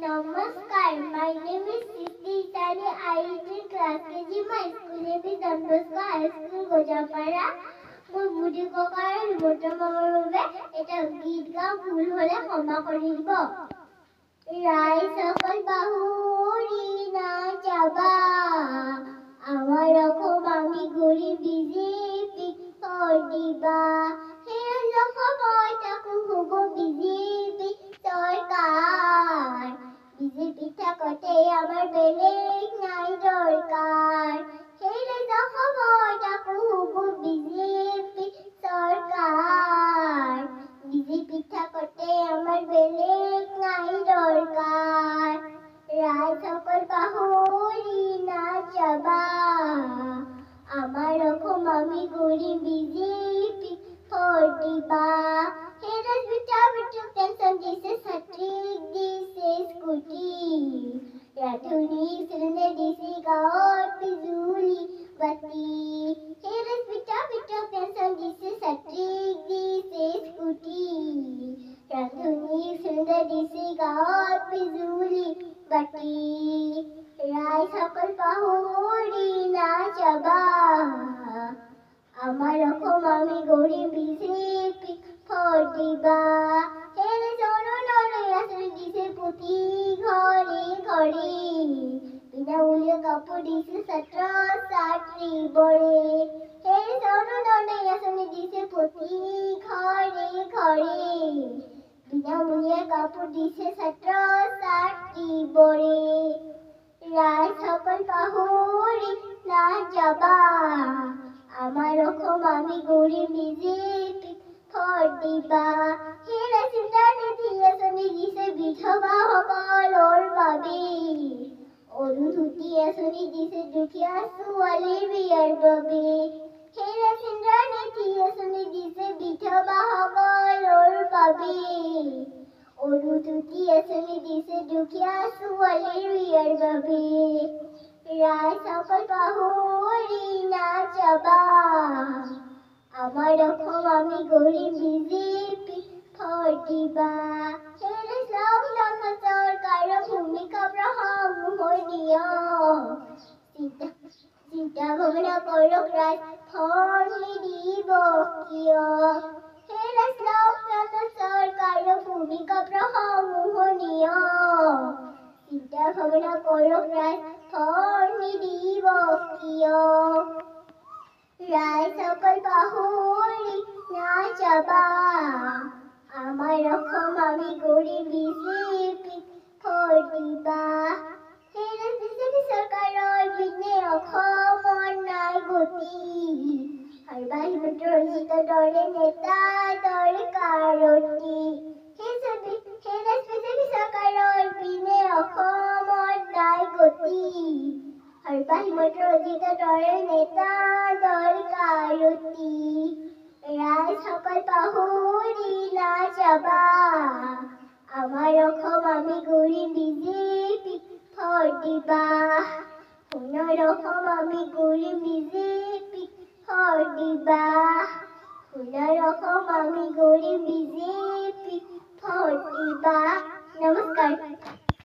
Namaskar, my name is Siddhi Tani. I is in class KG. My school name is Don Bosco High School, Gojapara. মোৰ বুঢ়ী ককাৰ ৰিমোটৰ মামাৰ বাবে এটা গীত গাওঁ, ভুল হ'লে ক্ষমা কৰি দিব। ৰাইজসকল বাহুৰি নাযাবা, আমাৰ অসম আমি ঘূৰি বিজেপিক ভোট দিবা। সেই সময় তাকো হ'ব বিজেপি চৰকাৰ, বিজেপি থাকোঁতে আমাৰ বেলেগ নাই দৰকাৰ। সেই সময় তাকো হ'ব বিজেপি চৰকাৰ, বিজেপি থাকোঁতে আমাৰ বেলেগ নাই দৰকাৰ। ৰাইজসকল পাহৰি নাযাবা, আমাৰ অসম আমি ঘূৰি বিজেপিক ভোট দিবা। সেই ৰাজবিটাবিটোক টেনচন দিছে, ছাত্ৰীক দিছে স্কুটি, ৰান্ধনীক চিলিণ্ডাৰ দিছে, গাঁৱত বিজুলী বাতি। সেই ৰাজবিটাবিটোক টেনচন দিছে, ছাত্ৰীক দিছে স্কুটি, ৰান্ধনীক চিলিণ্ডাৰ দিছে, গাঁৱত বিজুলী বাতি। ৰাইজসকল পাহৰি নাযাবা, আমাৰ অসম আমি ঘূৰি বিজেপিক ভোট দিবা। সেই জননলৈ আঁচনি দিছে প্ৰতি ঘৰে ঘৰে, বিনামূলীয়া কাপোৰ দিছে ছাত্ৰ ছাত্ৰীবোৰে। সেই জননলৈ আঁচনি দিছে প্ৰতি ঘৰে ঘৰে, বিনামূলীয়া কাপোৰ দিছে ছাত্ৰ ছাত্ৰীবোৰে। ৰাইজসকল পাহৰি নাযাবা, আমাৰ অসম আমি ঘূৰি বিজেপিক ভোট দিবা। সেই চিন্তা নিধি আঁচনি দিছে বিধৱাসকলৰ বাবে, অৰুন্ধতী আঁচনি দিছে দুখীয়া ছোৱালীৰ বিয়াৰ বাবে। সেই চিন্তা নিধি আঁচনি দিছে বিধৱাসকলৰ বাবে, অৰুন্ধতী আঁচনি দিছে দুখীয়া ছোৱালীৰ বিয়াৰ বাবে। ৰাইজসকল পাহৰি নাযাবা, আমাৰ অসম আমি ঘূৰি বিজেপিক ভোট দিবা। সেই চৰকাৰৰ ভূমিকা প্ৰশংসনীয়, চিন্তা ভাৱনা কৰক ৰাইজ, ভোট নিদিব কিয়। সেই চৰকাৰৰ ভূমিকা প্ৰশংসনীয়, চিন্তা ভাৱনা কৰক ৰাইজ, ভোট নিদিব কিয়। ৰাইজসকল পাহৰি নাযাবা, আমাৰ অসম আমি ঘূৰি বিজেপিক ভোট দিবা। সেই বিজেপি চৰকাৰৰ বিনে অসমৰ নাই গতি, সৰ্বাধিক ৰঞ্জিতৰ দৰে নেতা দৰকাৰ অতি। সেই বিজেপি চৰকাৰৰ বিনে অসমৰ নাই গতি, সৰ্বাধিক ৰঞ্জিতৰ দৰে নেতা দৰকাৰ অতি। ৰাইজসকল পাহৰি নাযাবা, আমাৰ অসম আমি ঘূৰি বিজেপিক ভোট দিবা। সোণৰ অসম আমি ঘূৰি বিজেপিক ভোট দিবা। সোণৰ অসম আমি ঘূৰি বিজেপিক ভোট দিবা। নমস্কাৰ।